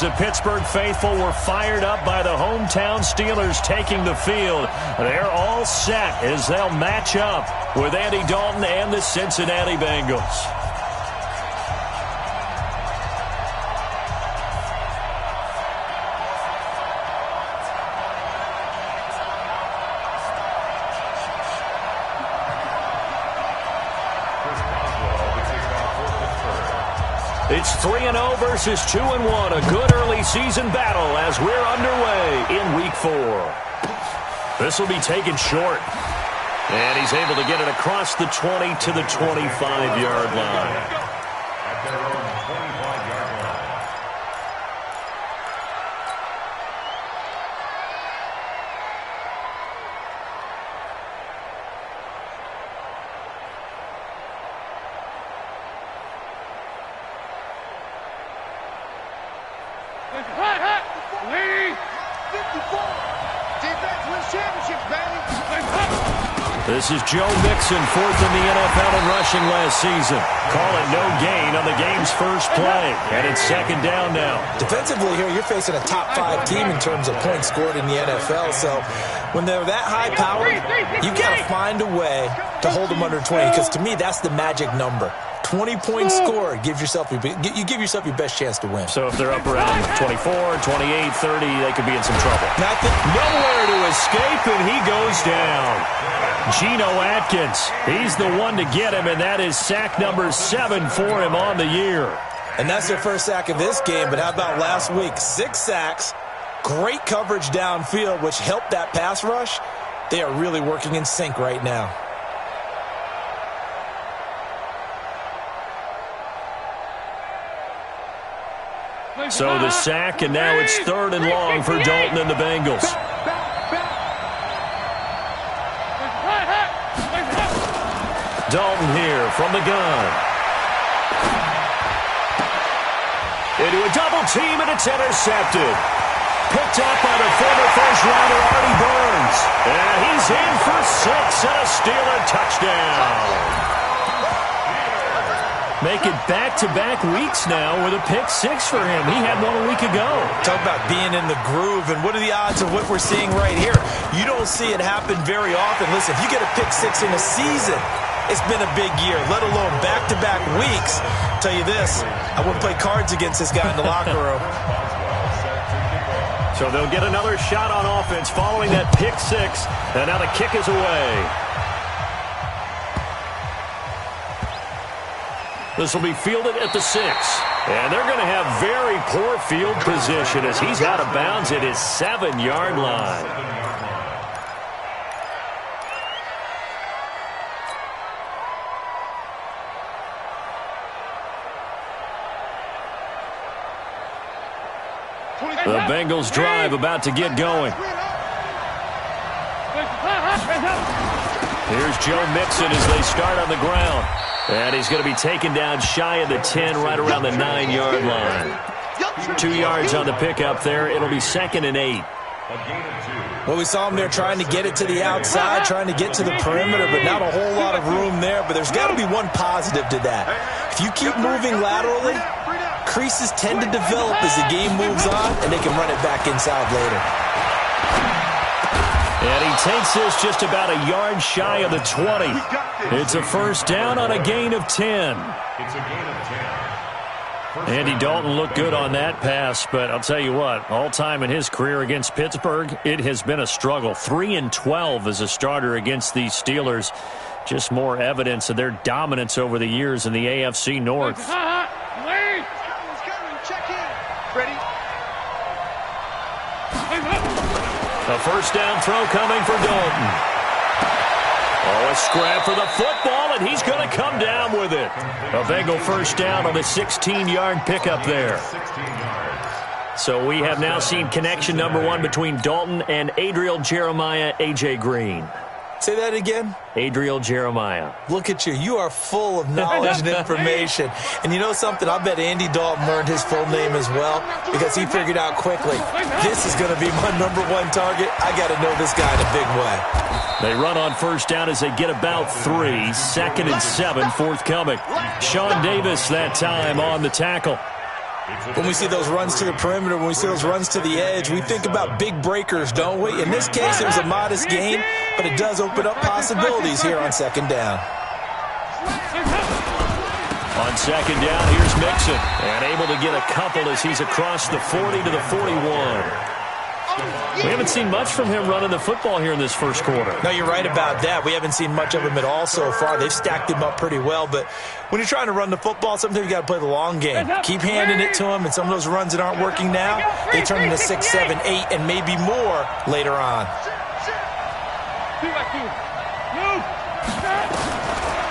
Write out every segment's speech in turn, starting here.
The Pittsburgh faithful were fired up by the hometown Steelers taking the field. They're all set as they'll match up with Andy Dalton and the Cincinnati Bengals. It's 3-0 versus 2-1. A good early season battle as we're underway in Week 4. This will be taken short. And he's able to get it across the 20 to the 25-yard line. This is Joe Mixon, fourth in the NFL in rushing last season. Call it no gain on the game's first play. And it's second down now. Defensively here, you're facing a top-5 team in terms of points scored in the NFL. So when they're that high-powered, you've got to find a way to hold them under 20. Because to me, that's the magic number. 20 points scored gives yourself you give yourself your best chance to win. So if they're up around 24, 28, 30, they could be in some trouble. Nowhere to escape, and he goes down. Geno Atkins, he's the one to get him, and that is sack number 7 for him on the year. And that's their first sack of this game, but how about last week? 6 sacks, great coverage downfield, which helped that pass rush. They are really working in sync right now. So the sack, and now it's 3rd and long for Dalton and the Bengals. Dalton here from the gun. Into a double team, and it's intercepted. Picked up by the former first-rounder Artie Burns. And he's in for 6 and a Steeler touchdown. Make it back-to-back weeks now with a pick 6 for him. He had one a week ago. Talk about being in the groove, and what are the odds of what we're seeing right here? You don't see it happen very often. Listen, if you get a pick 6 in a season, it's been a big year, let alone back-to-back weeks. I'll tell you this, I wouldn't play cards against this guy in the locker room. So they'll get another shot on offense following that pick 6, and now the kick is away. This will be fielded at the 6. And they're going to have very poor field position as he's out of bounds at his 7-yard line. The Bengals drive about to get going. Here's Joe Mixon as they start on the ground. And he's going to be taken down shy of the 10, right around the 9-yard line. 2 yards on the pickup there. It'll be 2nd and 8. Well, we saw him there trying to get it to the outside, trying to get to the perimeter, but not a whole lot of room there. But there's got to be one positive to that. If you keep moving laterally, creases tend to develop as the game moves on, and they can run it back inside later. And he takes this just about a yard shy of the 20. It's a first down on a gain of 10. Andy Dalton looked good on that pass, but I'll tell you what, all time in his career against Pittsburgh, it has been a struggle. 3-12 as a starter against these Steelers. Just more evidence of their dominance over the years in the AFC North. A first down throw coming for Dalton. Oh, a scrap for the football, and he's going to come down with it. A Bengal first down on the 16-yard pickup there. So we have now seen connection number 1 between Dalton and Adriel Jeremiah, A.J. Green. Say that again? Adriel Jeremiah. Look at you. You are full of knowledge and information. And you know something? I bet Andy Dalton learned his full name as well because he figured out quickly, this is going to be my number 1 target. I got to know this guy in a big way. They run on first down as they get about 3. 2nd and 7 forthcoming. Sean Davis that time on the tackle. When we see those runs to the perimeter, when we see those runs to the edge, we think about big breakers, don't we? In this case, it was a modest gain, but it does open up possibilities here on second down. On second down, here's Mixon, and able to get a couple as he's across the 40 to the 41. We haven't seen much from him running the football here in this first quarter. No, you're right about that. We haven't seen much of him at all so far. They've stacked him up pretty well, but when you're trying to run the football, sometimes you got to play the long game. Keep handing it to him, and some of those runs that aren't working now, they turn into 6, 7, 8, and maybe more later on.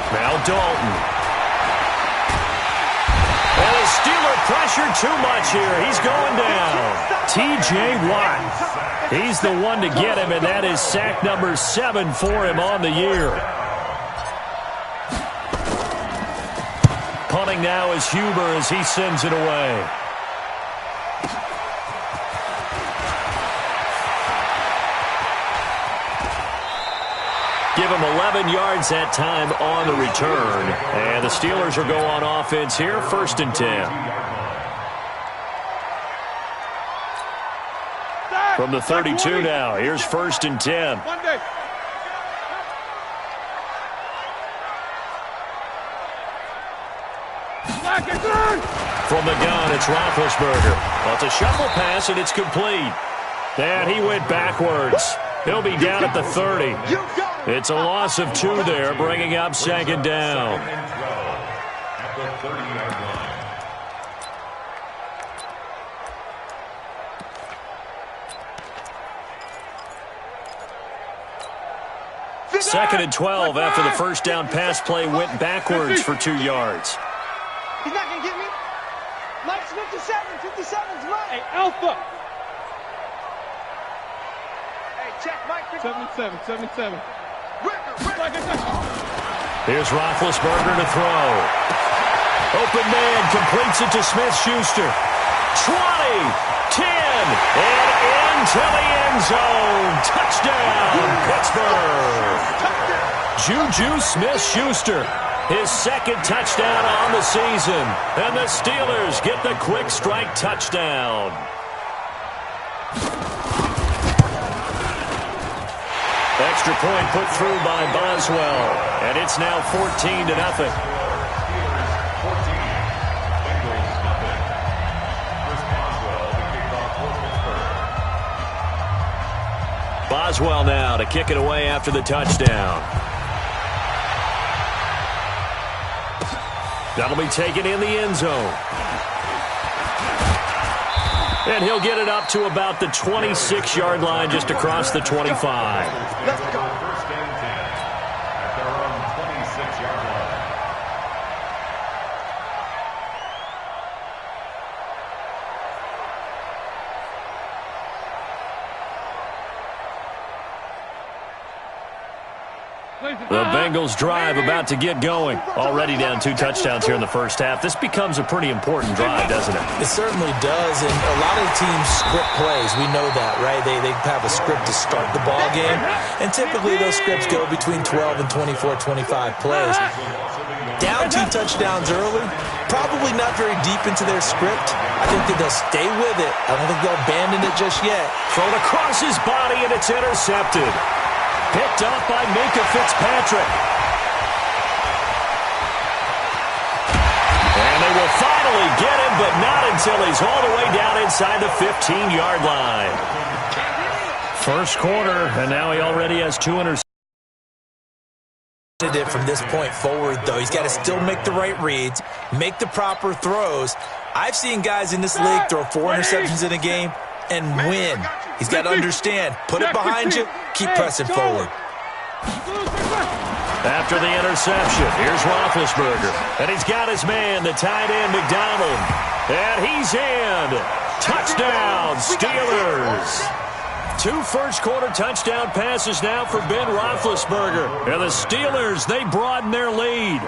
Now Dalton. And the Steeler pressure too much here. He's going down. T.J. Watt. He's the one to get him, and that is sack number 7 for him on the year. Punting now is Huber as he sends it away. Give him 11 yards that time on the return. And the Steelers will go on offense here, 1st and 10. From the 32 now, here's 1st and 10. From the gun, it's Roethlisberger. Well, it's a shuffle pass, and it's complete. And he went backwards. He'll be down at the 30. It's a loss of 2 there, bringing up second down. Second and 12 after the first down pass play went backwards for 2 yards. He's not going to get me. Mike's 57. 57's mine. Hey, Alpha. Hey, check Mike. 77. 77. Here's Roethlisberger to throw. Open man completes it to Smith-Schuster. 20, 10, and into the end zone. Touchdown, Pittsburgh. Juju Smith-Schuster, his 2nd touchdown on the season. And the Steelers get the quick strike touchdown. Extra point put through by Boswell, and it's now 14-0. Boswell now to kick it away after the touchdown. That'll be taken in the end zone. And he'll get it up to about the 26-yard line, just across the 25. Let's go. First and 10 at their own 26-yard line. The Bengals drive about to get going. Already down 2 touchdowns here in the first half. This becomes a pretty important drive, doesn't it? It certainly does, and a lot of teams script plays. We know that, right? They have a script to start the ball game, and typically those scripts go between 12 and 24, 25 plays. Down 2 touchdowns early, probably not very deep into their script. I think that they'll stay with it. I don't think they'll abandon it just yet. Thrown across his body, and it's intercepted. Picked up by Minkah Fitzpatrick. And they will finally get him, but not until he's all the way down inside the 15-yard line. First quarter, and now he already has 2 interceptions. From this point forward, though, he's got to still make the right reads, make the proper throws. I've seen guys in this league throw 4 interceptions in a game and win. He's got to understand, put it behind you, keep pressing forward. After the interception, here's Roethlisberger. And he's got his man, the tight end, McDonald. And he's in. Touchdown, Steelers. 2 first-quarter touchdown passes now for Ben Roethlisberger. And the Steelers, they broaden their lead.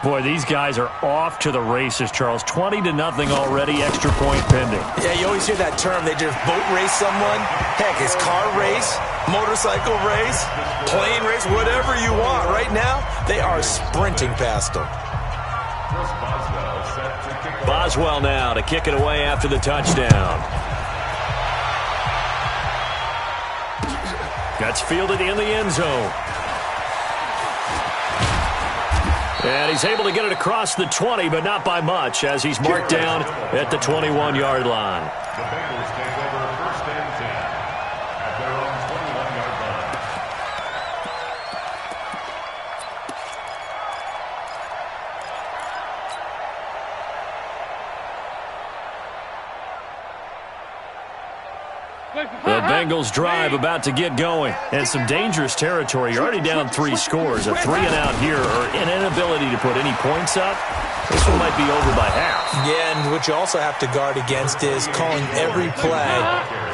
Boy, these guys are off to the races, Charles. 20-0 already, extra point pending. Yeah, you always hear that term. They just boat race someone. Heck, it's car race, motorcycle race, plane race, whatever you want. Right now, they are sprinting past them. Chris Boswell set to Boswell now to kick it away after the touchdown. Gets fielded in the end zone. And he's able to get it across the 20, but not by much, as he's marked down at the 21-yard line. The Bengals take over first and 10 at their own 21-yard line. The Bengals drive about to get going. And some dangerous territory. You're already down 3 scores. A 3-and-out here, or an inability to put any points up. This one might be over by half. Yeah, and what you also have to guard against is calling every play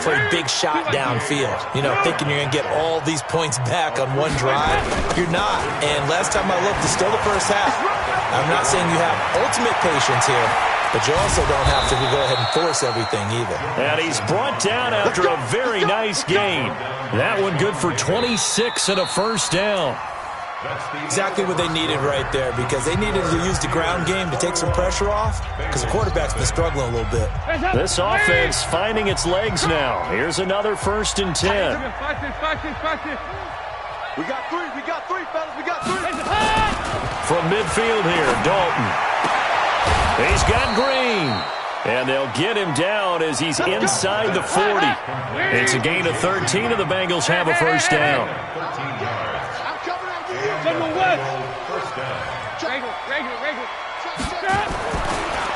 for a big shot downfield. You know, thinking you're going to get all these points back on one drive. You're not. And last time I looked, it's still the first half. I'm not saying you have ultimate patience here, but you also don't have to go ahead and force everything either. And he's brought down after a very nice game. That one good for 26 and a first down. Exactly what they needed right there, because they needed to use the ground game to take some pressure off, because the quarterback's been struggling a little bit. This offense finding its legs now. Here's another 1st and 10. We got three, fellas. We got 3. From midfield here, Dalton. He's got Green. And they'll get him down as he's inside the 40. It's a gain of 13, and the Bengals have a first down.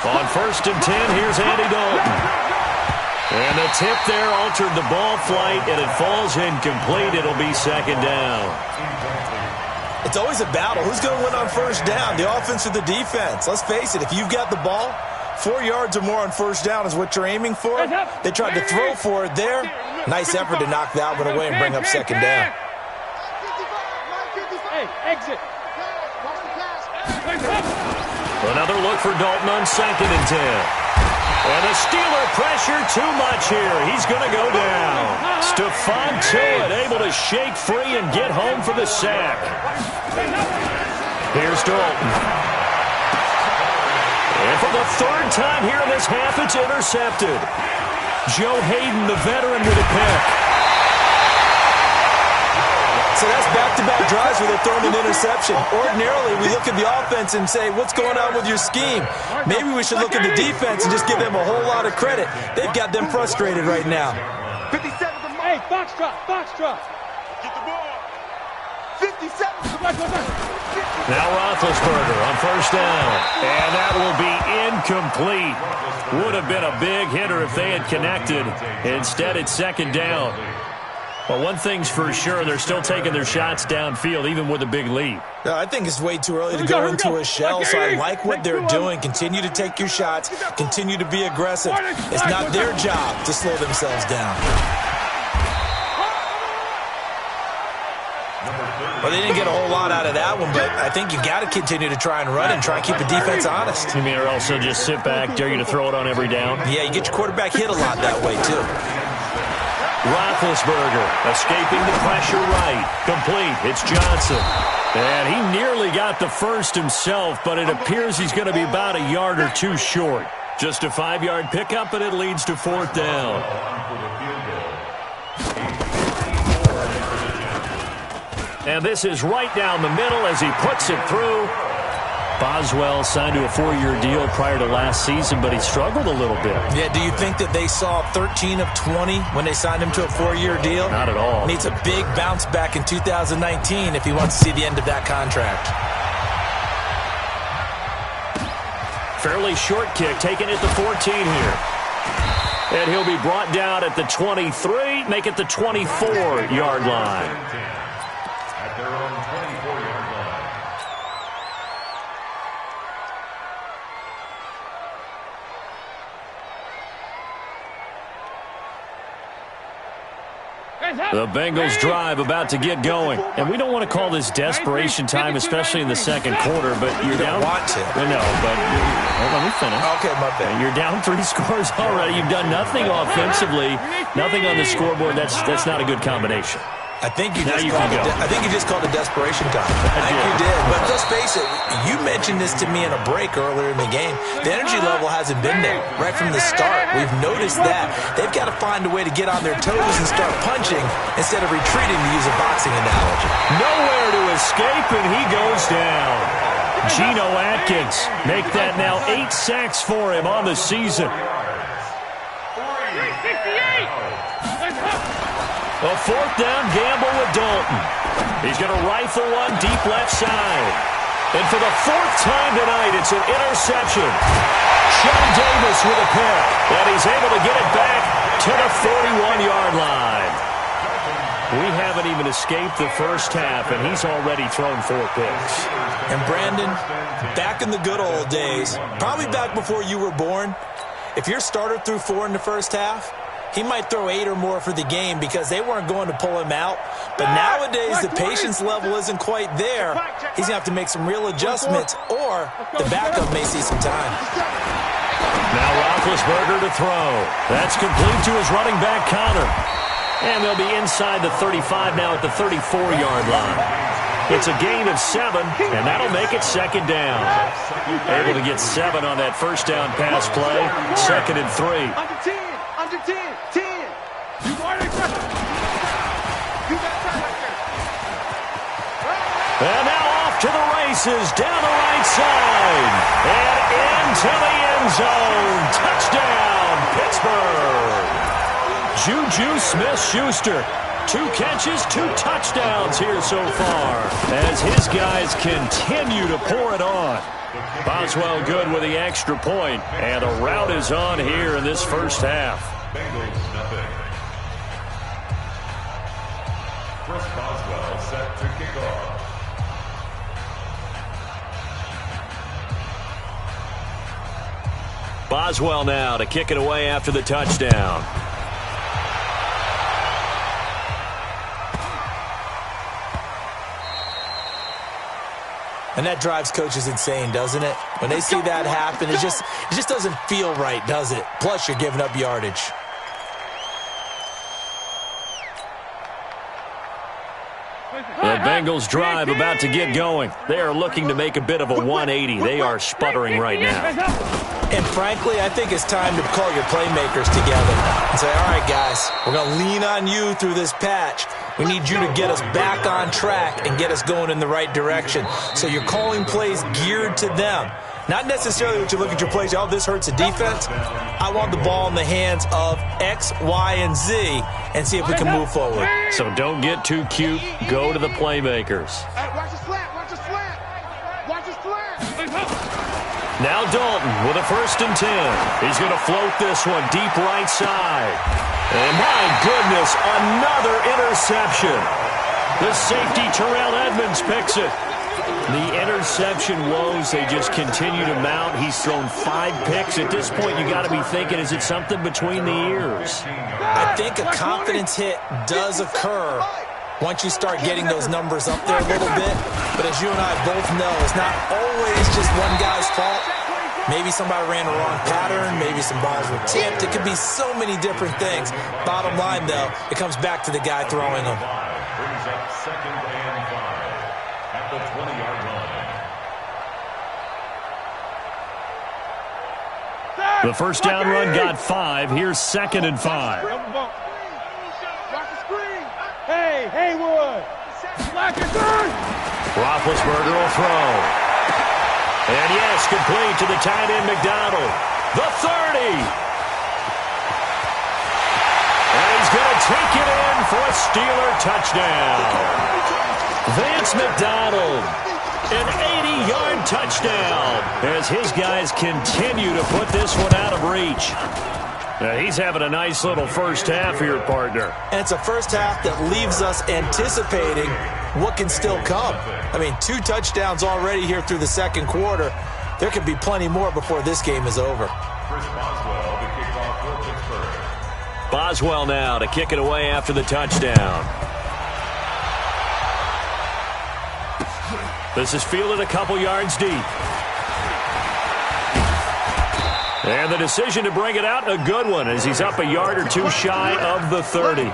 On 1st and 10, here's Andy Dalton. And the tip there altered the ball flight, and it falls incomplete. It'll be 2nd down. It's always a battle. Who's going to win on 1st down, the offense or the defense? Let's face it, if you've got the ball, 4 yards or more on 1st down is what you're aiming for. They tried to throw for it there. Nice effort to knock that one away and bring up 2nd down. Hey, exit. Another look for Dalton on 2nd and 10. And the Steeler pressure too much here. He's going to go down. Stephon Tuitt able to shake free and get home for the sack. Here's Dalton. And for the 3rd time here in this half, it's intercepted. Joe Hayden, the veteran, with a pick. So that's back-to-back drives where they're throwing an interception. Ordinarily, we look at the offense and say, what's going on with your scheme? Maybe we should look at the defense and just give them a whole lot of credit. They've got them frustrated right now. 57. Hey, box drop. Get the ball. 57. Now Roethlisberger on 1st down. And that will be incomplete. Would have been a big hitter if they had connected. Instead, it's 2nd down. Well, one thing's for sure, they're still taking their shots downfield, even with a big lead. I think it's way too early to go into a shell, so I like what they're doing. Continue to take your shots. Continue to be aggressive. It's not their job to slow themselves down. Well, they didn't get a whole lot out of that one, but I think you got to continue to try and run and try and keep the defense honest. You mean, or also just sit back, dare you to throw it on every down? Yeah, you get your quarterback hit a lot that way, too. Roethlisberger escaping the pressure right. Complete. It's Johnson. And he nearly got the first himself, but it appears he's going to be about a yard or two short. Just a 5-yard pickup, and it leads to 4th down. And this is right down the middle as he puts it through. Boswell signed to a 4-year deal prior to last season, but he struggled a little bit. Yeah, do you think that they saw 13 of 20 when they signed him to a 4-year deal? Not at all. Needs a big bounce back in 2019 if he wants to see the end of that contract. Fairly short kick, taken at the 14 here. And he'll be brought down at the 23, make it the 24-yard line. At their own 24-yard line. The Bengals drive about to get going. And we don't want to call this desperation time, especially in the 2nd quarter, but you're down. Want to. No, but let me finish. Okay, my bad. You're down 3 scores already. You've done nothing offensively, nothing on the scoreboard. That's not a good combination. I think you just called a desperation time. I think you did. But let's face it, you mentioned this to me in a break earlier in the game. The energy level hasn't been there right from the start. We've noticed that. They've got to find a way to get on their toes and start punching instead of retreating, to use a boxing analogy. Nowhere to escape, and he goes down. Geno Atkins, make that now 8 sacks for him on the season. A 4th down gamble with Dalton. He's going to rifle one deep left side. And for the 4th time tonight, it's an interception. Sean Davis with a pick. And he's able to get it back to the 41-yard line. We haven't even escaped the first half, and he's already thrown 4 picks. And Brandon, back in the good old days, probably back before you were born, if your starter threw 4 in the first half, he might throw 8 or more for the game because they weren't going to pull him out. But nowadays, the patience level isn't quite there. He's going to have to make some real adjustments, or the backup may see some time. Now Roethlisberger to throw. That's complete to his running back, Connor. And they'll be inside the 35 now at the 34-yard line. It's a gain of 7, and that'll make it 2nd down. Able to get 7 on that first down pass play. 2nd and 3. Under 10. Under 10. 10. You already got it. You got time right there. And now off to the races, down the right side. And into the end zone. Touchdown, Pittsburgh. Juju Smith-Schuster. 2 catches, 2 touchdowns here so far as his guys continue to pour it on. Boswell good with the extra point, and a rout is on here in this first half. Bengals nothing. Chris Boswell set to kick off. Boswell now to kick it away after the touchdown. And that drives coaches insane, doesn't it? When they see that happen, it just doesn't feel right, does it? Plus, you're giving up yardage. The Bengals drive about to get going. They are looking to make a bit of a 180. They are sputtering right now. And frankly, I think it's time to call your playmakers together and say, all right, guys, we're going to lean on you through this patch. We need you to get us back on track and get us going in the right direction. So you're calling plays geared to them. Not necessarily what you look at your plays, oh, this hurts the defense. I want the ball in the hands of X, Y, and Z and see if we can move forward. So don't get too cute. Go to the playmakers. Hey, watch the slant. Watch the slant. Watch the slant. Now Dalton with a 1st and 10. He's going to float this one deep right side. And my goodness, another interception. The safety, Terrell Edmonds, picks it. The interception woes, they just continue to mount. He's thrown 5 picks. At this point, you got to be thinking, is it something between the ears? I think a confidence hit does occur once you start getting those numbers up there a little bit. But as you and I both know, it's not always just one guy's fault. Maybe somebody ran a wrong pattern. Maybe some balls were tipped. It could be so many different things. Bottom line, though, it comes back to the guy throwing them. Brings up 2nd and 5 at the 20-yard line. The first down run got 5. Here's 2nd and 5. Watch the screen. Hey, Haywood. Black and third. Roethlisberger will throw. And yes, complete to the tight end, McDonald. The 30. And he's going to take it in for a Steeler touchdown. Vance McDonald, an 80-yard touchdown as his guys continue to put this one out of reach. Now, he's having a nice little first half here, partner. And it's a first half that leaves us anticipating what can still come. I mean, 2 touchdowns already here through the 2nd quarter. There could be plenty more before this game is over. Chris Boswell to kick off for Pittsburgh. Boswell now to kick it away after the touchdown. This is fielded a couple yards deep. And the decision to bring it out, a good one, as he's up a yard or 2 shy of the 30.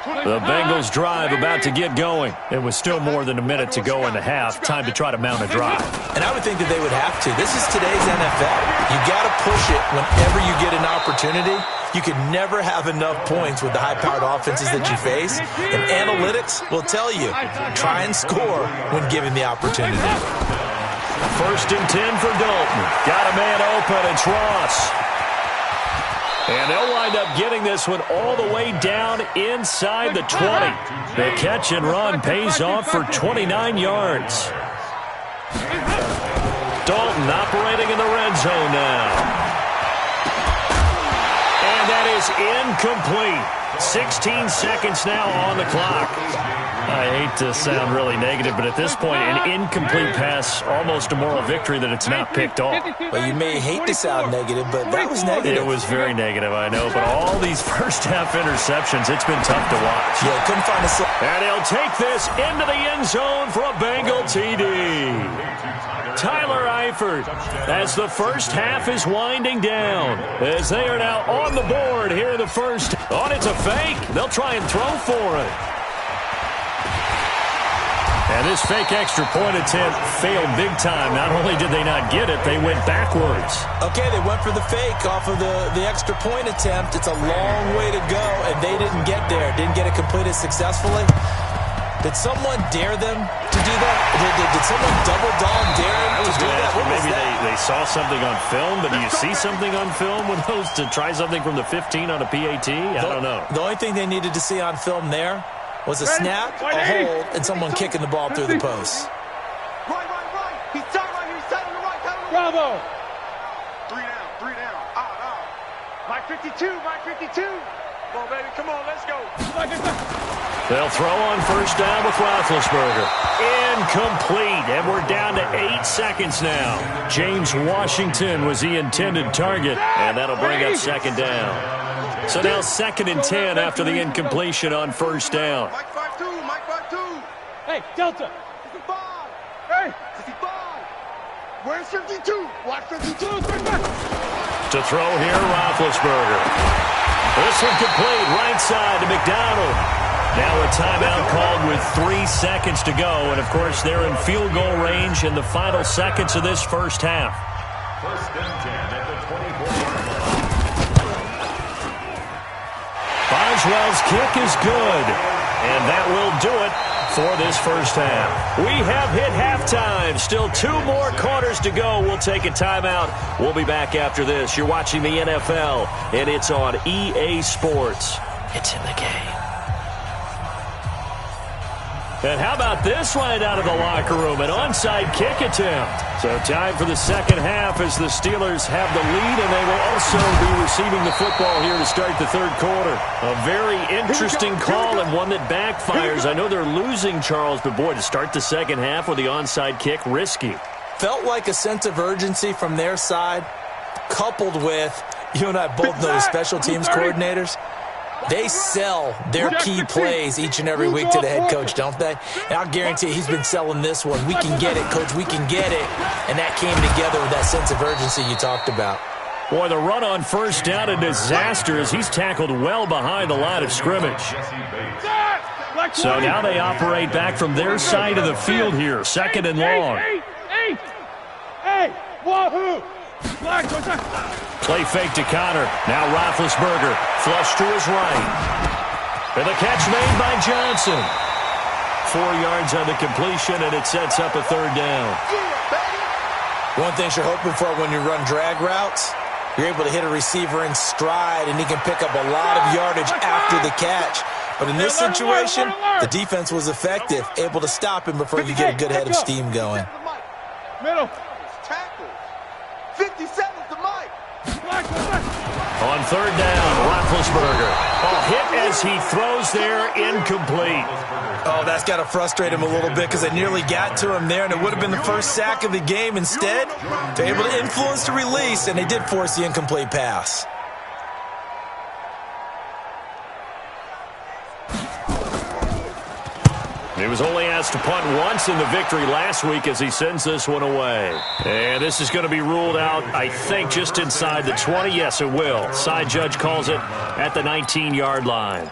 The Bengals drive about to get going. It was still more than a minute to go in the half. Time to try to mount a drive. And I would think that they would have to. This is today's NFL. You got to push it whenever you get an opportunity. You can never have enough points with the high-powered offenses that you face. And analytics will tell you, try and score when given the opportunity. 1st and 10 for Dalton. Got a man open. It's Ross. And they'll wind up getting this one all the way down inside the 20. The catch and run pays off for 29 yards. Dalton operating in the red zone now. And that is incomplete. 16 seconds now on the clock. I hate to sound really negative, but at this point, an incomplete pass, almost a moral victory that it's not picked off. Well, you may hate to sound negative, but that was negative. It was very negative, I know, but all these first-half interceptions, it's been tough to watch. Yeah, couldn't find a... And he'll take this into the end zone for a Bengal TD. Tyler Eifert, as the first half is winding down, as they are now on the board here in the first. Oh, it's a fake. They'll try and throw for it. And this fake extra point attempt failed big time. Not only did they not get it, they went backwards. Okay, they went for the fake off of the extra point attempt. It's a long way to go, and they didn't get there. Didn't get it completed successfully. Did someone dare them to do that? Did someone double dog dare them to do that? Maybe they saw something on film, but do you see something on film with those to try something from the 15 on a PAT? I don't know. The only thing they needed to see on film there was a snap, a hold, and someone kicking the ball through the post. Right. He's sideline here. He's side on the right. Bravo. 3 down. Mike 52. Come on, baby. Come on, let's go. They'll throw on first down with Roethlisberger. Incomplete, and we're down to 8 seconds now. James Washington was the intended target, and that'll bring up second down. So now 2nd and 10 after the incompletion on first down. Mike 5-2. Hey, Delta. 55. Hey, 55. Where's 52? Watch 52. To throw here, Roethlisberger. This one complete, right side to McDonald. Now a timeout called with 3 seconds to go. And, of course, they're in field goal range in the final seconds of this first half. 1st and 10 at the 24-yard line. Boswell's kick is good. And that will do it for this first half. We have hit halftime. Still 2 more quarters to go. We'll take a timeout. We'll be back after this. You're watching the NFL, and it's on EA Sports. It's in the game. And how about this right out of the locker room? An onside kick attempt. So time for the second half as the Steelers have the lead, and they will also be receiving the football here to start the third quarter. A very interesting call and one that backfires. I know they're losing, Charles, but boy, to start the second half with the onside kick, risky. Felt like a sense of urgency from their side, coupled with, you and I both know the special teams coordinators. They sell their key plays each and every week to the head coach, don't they? And I'll guarantee you he's been selling this one. We can get it, coach. We can get it. And that came together with that sense of urgency you talked about. Boy, the run on first down, a disaster as he's tackled well behind the line of scrimmage. So now they operate back from their side of the field here. 2nd and long. Hey, wahoo! Play fake to Connor. Now Roethlisberger. Flush to his right. And the catch made by Johnson. 4 yards on the completion, and it sets up a 3rd down. One thing you're hoping for when you run drag routes, you're able to hit a receiver in stride, and he can pick up a lot of yardage after the catch. But in this situation, the defense was effective, able to stop him before you get a good head of steam going. Middle. Tackle. 57's the Mike. On 3rd down, Roethlisberger. Hit as he throws there, incomplete. Oh, that's got to frustrate him a little bit because they nearly got to him there, and it would have been the first sack of the game. Instead, they're able to influence the release, and they did force the incomplete pass. He was only asked to punt once in the victory last week as he sends this one away. And this is going to be ruled out, I think, just inside the 20. Yes, it will. Side judge calls it at the 19-yard line.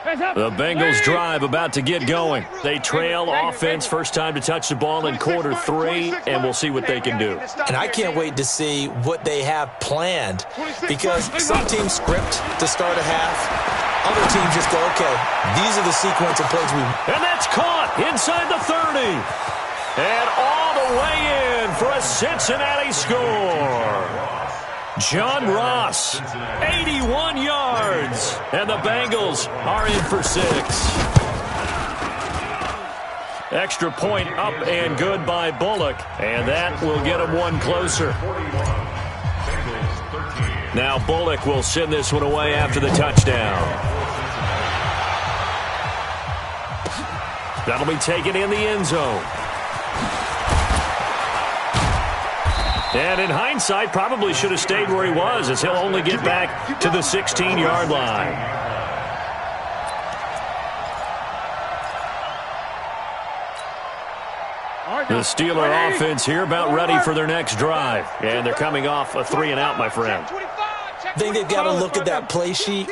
The Bengals drive about to get going. They trail offense, first time to touch the ball in quarter 3, and we'll see what they can do. And I can't wait to see what they have planned, because some teams script to start a half. Other teams just go, okay, these are the sequence of plays we... And that's caught inside the 30. And all the way in for a Cincinnati score. John Ross, 81 yards, and the Bengals are in for 6. Extra point up and good by Bullock, and that will get him one closer. Now Bullock will send this one away after the touchdown. That'll be taken in the end zone. And in hindsight, probably should have stayed where he was, as he'll only get back to the 16-yard line. The Steeler offense here about ready for their next drive. And they're coming off a 3-and-out, my friend. I think they've got to look at that play sheet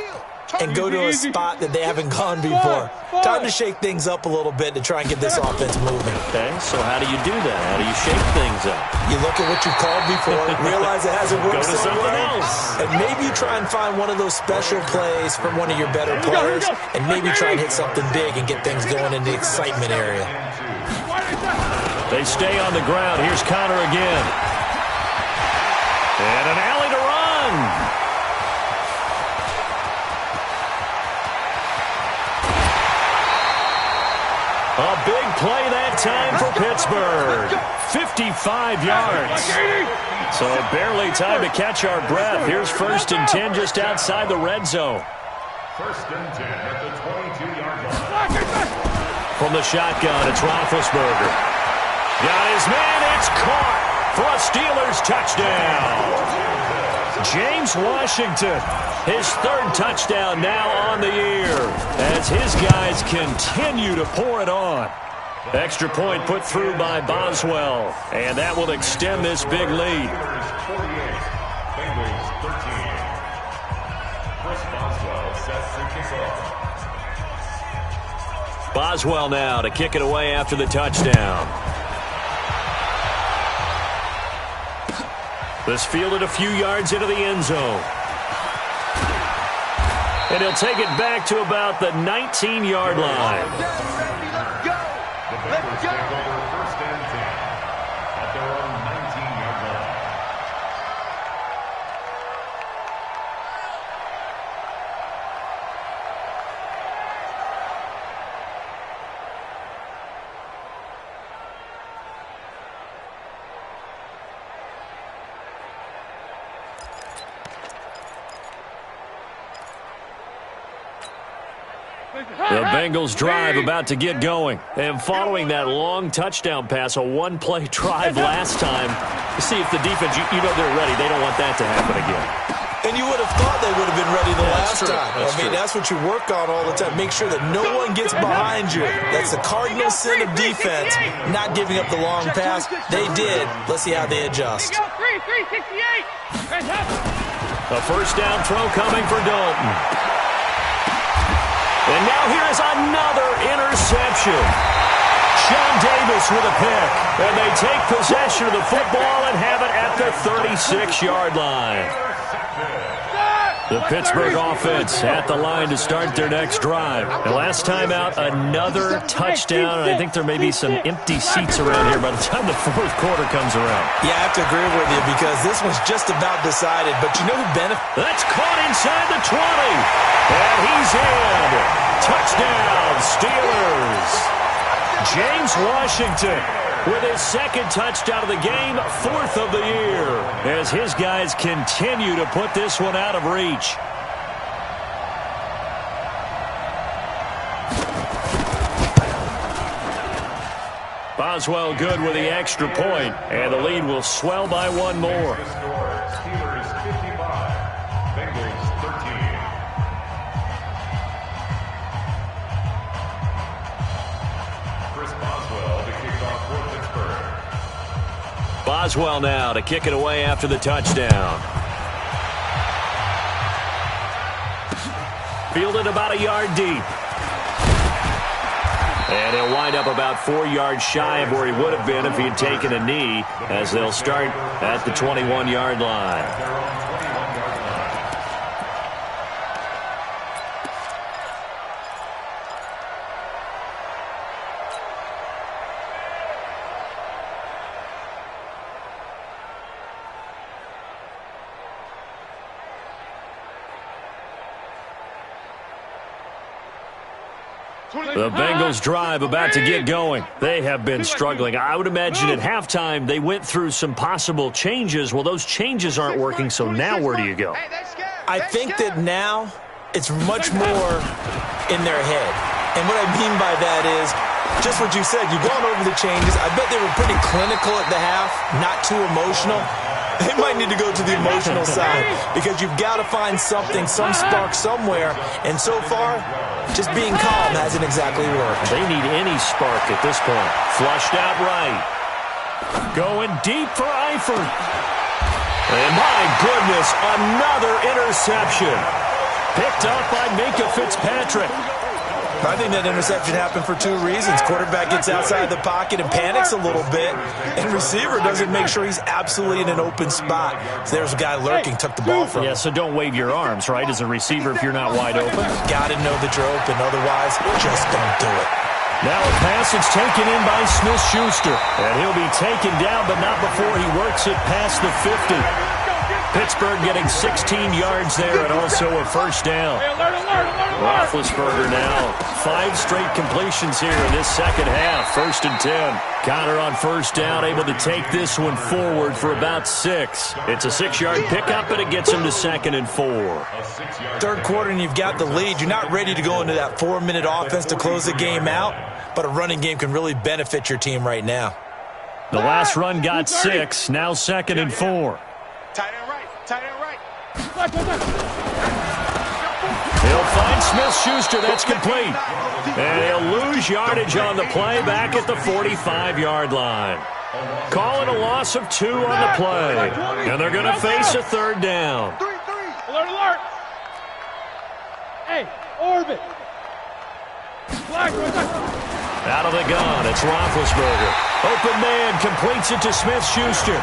and go to a spot that they haven't gone before. Time to shake things up a little bit to try and get this offense moving. Okay, so how do you do that? How do you shake things up? You look at what you've called before, realize it hasn't worked Go to something else. and maybe you try and find one of those special plays from one of your better players, and maybe try and hit something big and get things going in the excitement area. They stay on the ground. Here's Connor again. And an alley to run. A big play that time for Pittsburgh. 55 yards. So barely time to catch our breath. Here's 1st and 10 just outside the red zone. 1st and 10 at the 22-yard line. From the shotgun, it's Roethlisberger. Got his man. It's caught for a Steelers touchdown. James Washington, his 3rd touchdown now on the year, as his guys continue to pour it on. Extra point put through by Boswell, and that will extend this big lead. Bengals 13. Chris Boswell sets the kickoff. Boswell now to kick it away after the touchdown. This fielded a few yards into the end zone. And he'll take it back to about the 19-yard line. The Bengals take over 1st and 10 at their own 19-yard line. The Bengals drive about to get going. And following that long touchdown pass, a one-play drive last time, to see if the defense, you know they're ready. They don't want that to happen again. And you would have thought they would have been ready the last time. That's true. That's what you work on all the time. Make sure that no one gets behind you. That's the cardinal sin of defense, not giving up the long pass. They did. Let's see how they adjust. A 1st down throw coming for Dalton. And now here is another interception. Sean Davis with a pick. And they take possession of the football and have it at the 36-yard line. The Pittsburgh offense at the line to start their next drive. And last time out, another touchdown. And I think there may be some empty seats around here by the time the 4th quarter comes around. Yeah, I have to agree with you, because this one's just about decided. But you know who benefits? That's caught inside the 20. And he's in. Touchdown, Steelers. James Washington with his 2nd touchdown of the game, 4th of the year, as his guys continue to put this one out of reach. Boswell good with the extra point, and the lead will swell by one more. Steelers 55, Bengals 13. Chris Boswell to kick off for Pittsburgh. Boswell now to kick it away after the touchdown. Fielded about a yard deep. And he'll wind up about 4 yards shy of where he would have been if he had taken a knee, as they'll start at the 21-yard line. The Bengals drive about to get going. They have been struggling. I would imagine at halftime they went through some possible changes. Well, those changes aren't working, so now where do you go? I think that now it's much more in their head. And what I mean by that is just what you said. You've gone over the changes. I bet they were pretty clinical at the half, not too emotional. They might need to go to the emotional side because you've got to find something, some spark somewhere. And so far, just being calm hasn't exactly worked. They need any spark at this point. Flushed out right. Going deep for Eifert. And my goodness, another interception. Picked up by Minkah Fitzpatrick. I think that interception happened for two reasons. Quarterback gets outside the pocket and panics a little bit, and receiver doesn't make sure he's absolutely in an open spot. So there's a guy lurking, took the ball from him. Yeah, so don't wave your arms, right, as a receiver if you're not wide open. Got to know that you're open, otherwise just don't do it. Now a pass is taken in by Smith-Schuster, and he'll be taken down, but not before he works it past the 50. Pittsburgh getting 16 yards there and also a first down. Roethlisberger now 5 straight completions here in this second half. 1st and 10. Connor on first down, able to take this one forward for about 6. It's a 6-yard pickup, and it gets him to 2nd and 4. Third quarter, and you've got the lead. You're not ready to go into that 4-minute offense to close the game out, but a running game can really benefit your team right now. The last run got 6. Now 2nd and 4. Tight end right. Tight end right. He'll find Smith-Schuster. That's complete. And he'll lose yardage on the play back at the 45-yard line. Calling a loss of 2 on the play. And they're going to face a 3rd down. Alert, alert. Hey, orbit. Out of the gun, it's Roethlisberger. Open man completes it to Smith-Schuster.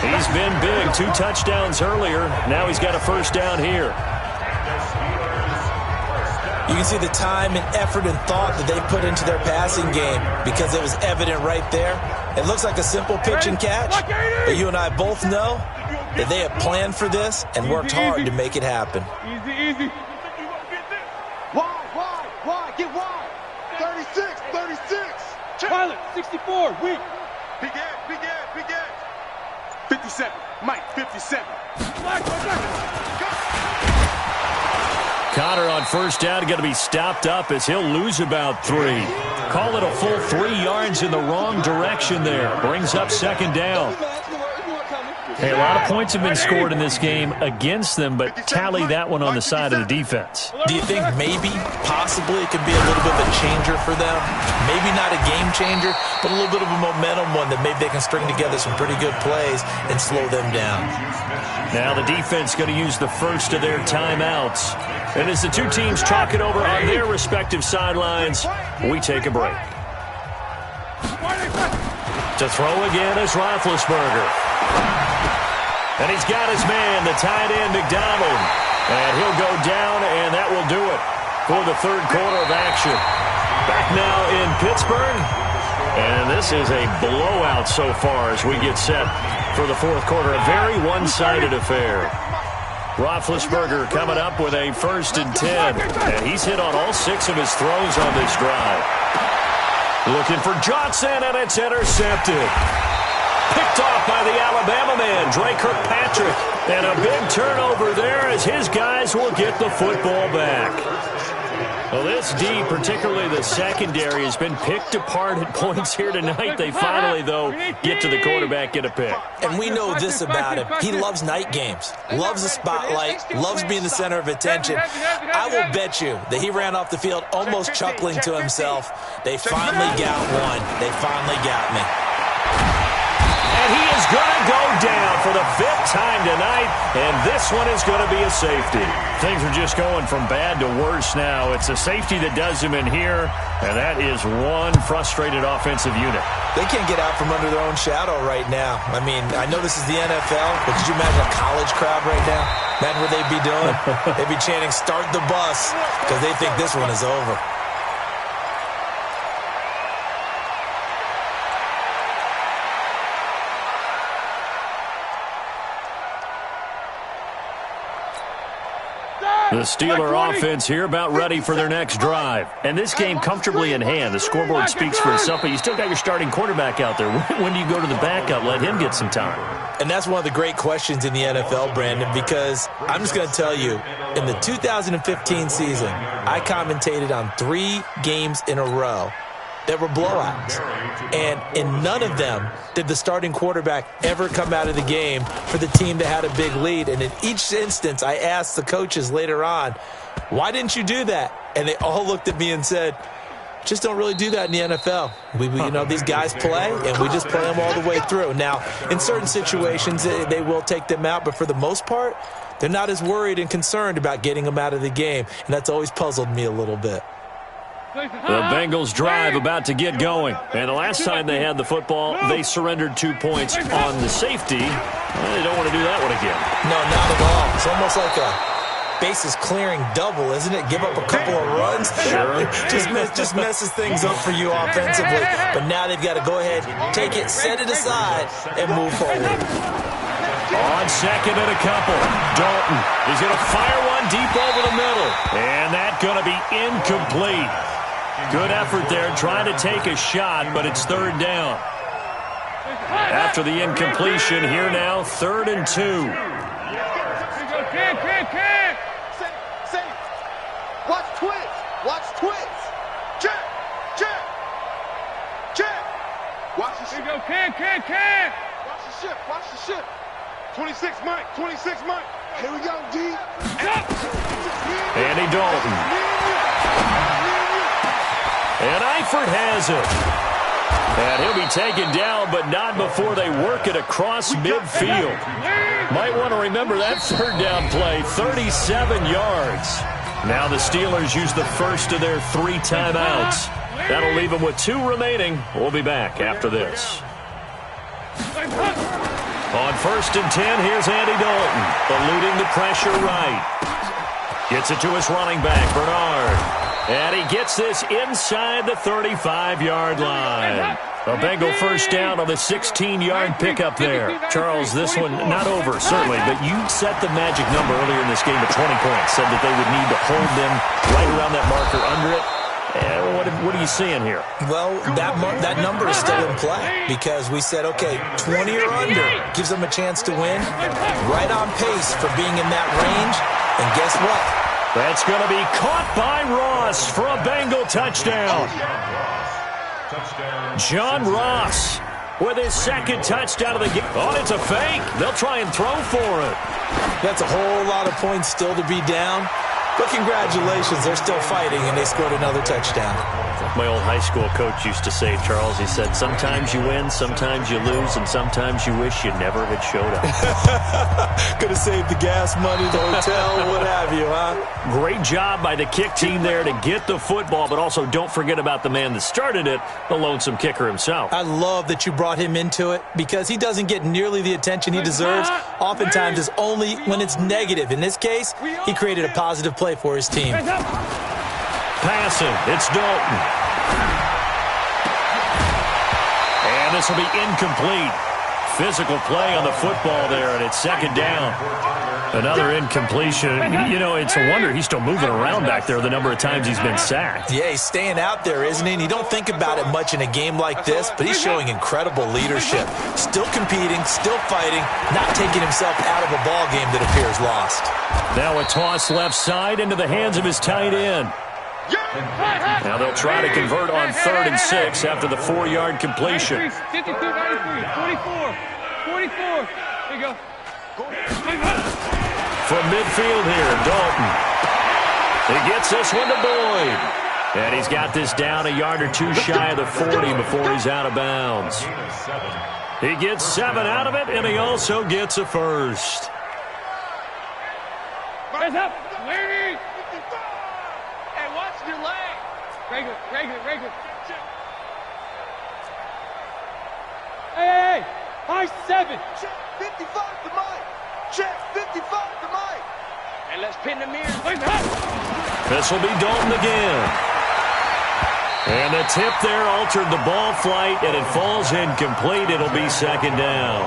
He's been big. 2 touchdowns earlier. Now he's got a first down here. You can see the time and effort and thought that they put into their passing game because it was evident right there. It looks like a simple pitch and catch, but you and I both know that they have planned for this and worked hard to make it happen. Easy. Wide. Get wide. 36. Pilot, 64. Weak. Big Ed. 57. Mike, 57. Connor on first down going to be stopped up as he'll lose about 3. Call it a full 3 yards in the wrong direction there. Brings up 2nd down. Hey, a lot of points have been scored in this game against them, but tally that one on the side of the defense. Do you think maybe, possibly, it could be a little bit of a changer for them? Maybe not a game changer, but a little bit of a momentum one that maybe they can string together some pretty good plays and slow them down. Now the defense going to use the first of their timeouts. And as the two teams talk it over on their respective sidelines, we take a break. To throw again is Roethlisberger. And he's got his man, the tight end, McDonald. And he'll go down, and that will do it for the 3rd quarter of action. Back now in Pittsburgh. And this is a blowout so far as we get set for the 4th quarter. A very one-sided affair. Roethlisberger coming up with a 1st and 10. And he's hit on all 6 of his throws on this drive. Looking for Johnson, and it's intercepted. Picked off by the Alabama man, Dre Kirkpatrick. And a big turnover there as his guys will get the football back. Well, this D, particularly the secondary, has been picked apart at points here tonight. They finally, though, get to the quarterback, get a pick. And we know this about him. He loves night games, loves the spotlight, loves being the center of attention. I will bet you that he ran off the field almost chuckling to himself. They finally got one. They finally got me. And And he is going to go down for the 5th time tonight, and this one is going to be a safety. Things are just going from bad to worse now. It's a safety that does him in here, and that is one frustrated offensive unit. They can't get out from under their own shadow right now. I mean, I know this is the NFL, but could you imagine a college crowd right now? Imagine what they'd be doing. They'd be chanting, "Start the bus," because they think this one is over. The Steeler offense here about ready for their next drive. And this game comfortably in hand. The scoreboard speaks for itself, but you still got your starting quarterback out there. When do you go to the backup? Let him get some time. And that's one of the great questions in the NFL, Brandon, because I'm just going to tell you, in the 2015 season, I commentated on 3 games in a row that were blowouts. And in none of them did the starting quarterback ever come out of the game for the team that had a big lead. And in each instance, I asked the coaches later on, why didn't you do that? And they all looked at me and said, just don't really do that in the NFL. You know, these guys play, and we just play them all the way through. Now, in certain situations, they will take them out, but for the most part, they're not as worried and concerned about getting them out of the game. And that's always puzzled me a little bit. The Bengals drive about to get going. And the last time they had the football, they surrendered 2 points on the safety. Well, they don't want to do that one again. No, not at all. It's almost like a bases clearing double, isn't it? Give up a couple of runs. Sure. just messes things up for you offensively. But now they've got to go ahead, take it, set it aside, and move forward. On second and a couple. Dalton is going to fire one deep over the middle. And that's going to be incomplete. Good effort there, trying to take a shot, but it's 3rd down. After the incompletion, here now, 3rd and 2. Watch twins. Watch twins. Check. Watch the ship. Watch the ship. Watch the ship. 26 Mike. Here we go, D. Andy Dalton. And Eifert has it. And he'll be taken down, but not before they work it across midfield. Might want to remember that 3rd down play, 37 yards. Now the Steelers use the first of their 3 timeouts. That'll leave them with 2 remaining. We'll be back after this. On 1st and 10, here's Andy Dalton, eluding the pressure right. Gets it to his running back, Bernard. And he gets this inside the 35-yard line. A Bengal first down on the 16-yard pickup there. Charles, this one not over, certainly, but you set the magic number earlier in this game at 20 points, said that they would need to hold them right around that marker under it. And what are you seeing here? Well, that number is still in play because we said, okay, 20 or under gives them a chance to win. Right on pace for being in that range. And guess what? That's going to be caught by Ross for a Bengal touchdown. John Ross with his 2nd touchdown of the game. Oh, it's a fake. They'll try and throw for it. That's a whole lot of points still to be down. But congratulations, they're still fighting, and they scored another touchdown. My old high school coach used to say, Charles, he said, sometimes you win, sometimes you lose, and sometimes you wish you never had showed up. Could have saved the gas money, the hotel, what have you, huh? Great job by the kick team there to get the football, but also don't forget about the man that started it, the lonesome kicker himself. I love that you brought him into it because he doesn't get nearly the attention he deserves. Oftentimes it's only when it's negative. In this case, he created a positive play for his team. Passing, it's Dalton. And this will be incomplete. Physical play on the football there, and it's 2nd down. Another incompletion. You know, it's a wonder he's still moving around back there the number of times he's been sacked. Yeah, he's staying out there, isn't he? And you don't think about it much in a game like this, but he's showing incredible leadership. Still competing, still fighting, not taking himself out of a ball game that appears lost. Now a toss left side into the hands of his tight end. Now they'll try to convert on 3rd and 6 after the 4-yard completion. 52, 93, 44. There you go. From midfield here, Dalton. He gets this one to Boyd. And he's got this down a yard or 2 shy of the 40 before he's out of bounds. He gets 7 out of it, and he also gets a first. Hands up. Lady. Hey, watch your leg. Regular. Hey. High 7. Check 55 to Mike. Check 55 to Mike. And let's pin the mirror. This will be Dalton again. And the tip there altered the ball flight, and it falls incomplete. It'll be second down.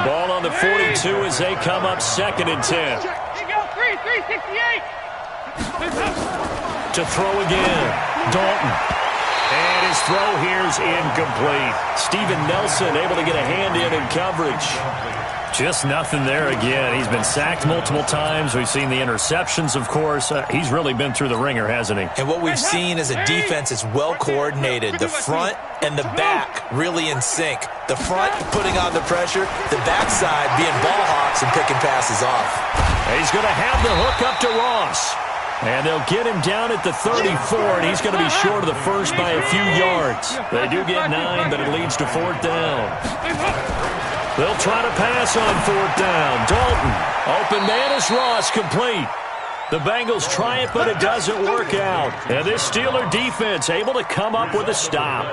Ball on the 42 as they come up 2nd and 10. Here you go. 368. To throw again. Dalton. And his throw here is incomplete. Steven Nelson able to get a hand in coverage. Just nothing there again. He's been sacked multiple times. We've seen the interceptions, of course. He's really been through the ringer, hasn't he? And what we've seen is a defense that's well coordinated. The front and the back really in sync. The front putting on the pressure, the backside being ball hawks and picking passes off. He's going to have the hook up to Ross. And they'll get him down at the 34, and he's going to be short of the first by a few yards. They do get 9, but it leads to 4th down. They'll try to pass on 4th down. Dalton, open man is Ross, complete. The Bengals try it, but it doesn't work out. And this Steeler defense able to come up with a stop.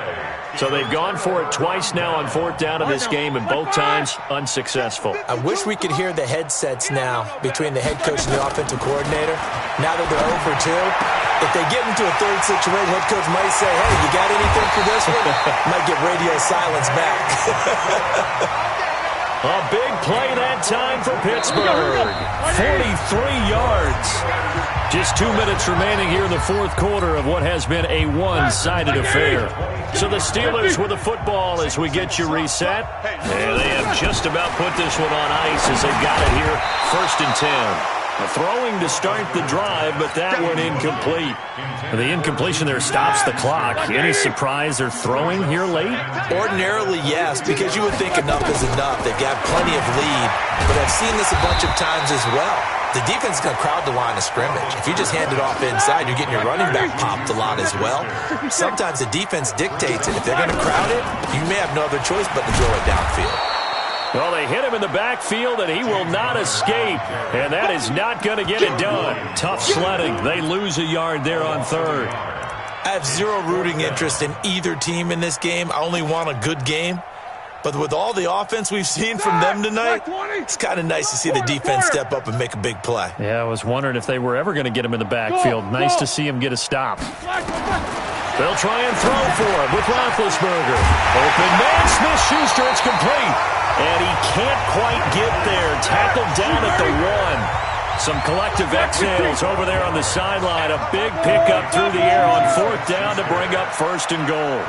So they've gone for it twice now on 4th down in this game, and both times unsuccessful. I wish we could hear the headsets now between the head coach and the offensive coordinator. Now that they're 0 for 2, if they get into a third situation, head coach might say, hey, you got anything for this one? Might get radio silence back. A big play that time for Pittsburgh. 43 yards. Just 2 minutes remaining here in the 4th quarter of what has been a one-sided affair. So the Steelers with the football as we get you reset. And they have just about put this one on ice as they've got it here. 1st and 10. A throwing to start the drive, but that one incomplete. The incompletion there stops the clock. Any surprise they're throwing here late? Ordinarily, yes, because you would think enough is enough. They've got plenty of lead, but I've seen this a bunch of times as well. The defense is going to crowd the line of scrimmage. If you just hand it off inside, you're getting your running back popped a lot as well. Sometimes the defense dictates it. If they're going to crowd it, you may have no other choice but to throw it downfield. Well, they hit him in the backfield, and he will not escape. And that is not going to get it done. Tough sledding. They lose a yard there on 3rd. I have zero rooting interest in either team in this game. I only want a good game. But with all the offense we've seen from them tonight, it's kind of nice to see the defense step up and make a big play. Yeah, I was wondering if they were ever going to get him in the backfield. Nice to see him get a stop. They'll try and throw for him with Roethlisberger. Open man, Smith-Schuster, it's complete. And he can't quite get there. Tackled down at the 1. Some collective exhales over there on the sideline. A big pickup through the air on 4th down to bring up 1st and goal.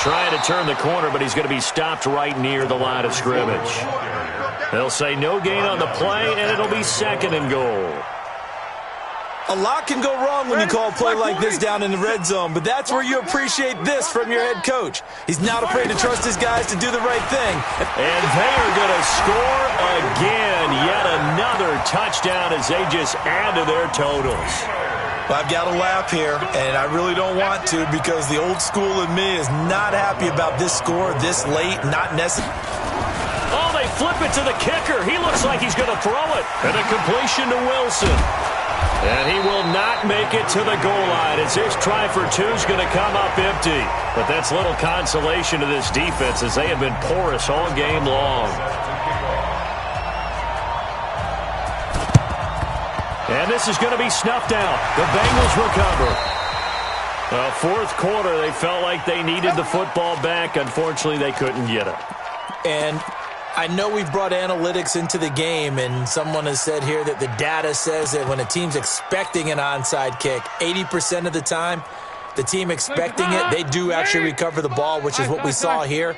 Trying to turn the corner, but he's going to be stopped right near the line of scrimmage. They'll say no gain on the play, and it'll be 2nd and goal. A lot can go wrong when you call a play like this down in the red zone, but that's where you appreciate this from your head coach. He's not afraid to trust his guys to do the right thing. And they are going to score again. Yet another touchdown as they just add to their totals. Well, I've got to laugh here, and I really don't want to because the old school in me is not happy about this score this late, not necessary. Oh, they flip it to the kicker. He looks like he's going to throw it. And a completion to Wilson. And he will not make it to the goal line as this try for 2 is going to come up empty. But that's little consolation to this defense as they have been porous all game long. And this is going to be snuffed out. The Bengals recover. 4th quarter, they felt like they needed the football back. Unfortunately, they couldn't get it. And I know we've brought analytics into the game, and someone has said here that the data says that when a team's expecting an onside kick, 80% of the time, the team expecting it, they do actually recover the ball, which is what we saw here.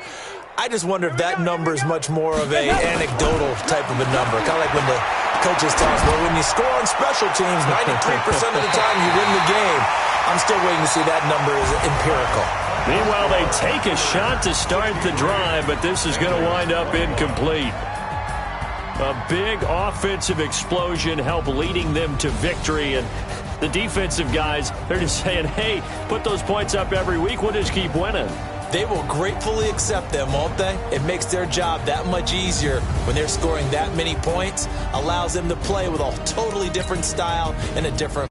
I just wonder if that number is much more of a anecdotal type of a number. Kind of like when the coaches tell us, well, when you score on special teams, 93% of the time you win the game. I'm still waiting to see that number is empirical. Meanwhile, they take a shot to start the drive, but this is going to wind up incomplete. A big offensive explosion helped leading them to victory, and The defensive guys, they're just saying, hey, put those points up every week. We'll just keep winning. They will gratefully accept them, won't they? It makes their job that much easier when they're scoring that many points, allows them to play with a totally different style and a different